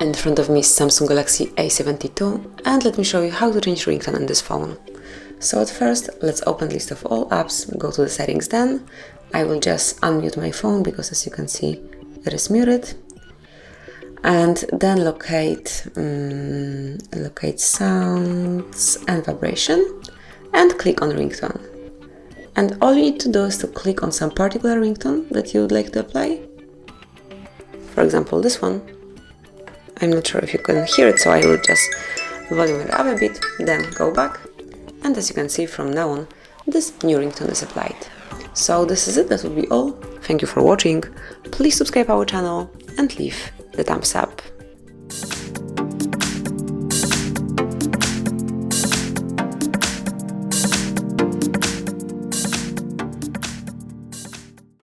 In front of me is Samsung Galaxy A72, and let me show you how to change ringtone on this phone. So at first, let's open list of all apps, go to the settings. Then I will just unmute my phone because, as you can see, it is muted. And then locate sounds and vibration and click on ringtone. And all you need to do is to click on some particular ringtone that you would like to apply. For example, this one. I'm not sure if you can hear it, so I will just volume it up a bit, then go back. And as you can see, from now on, this new ringtone is applied. So this is it, that will be all. Thank you for watching. Please subscribe our channel and leave the thumbs up.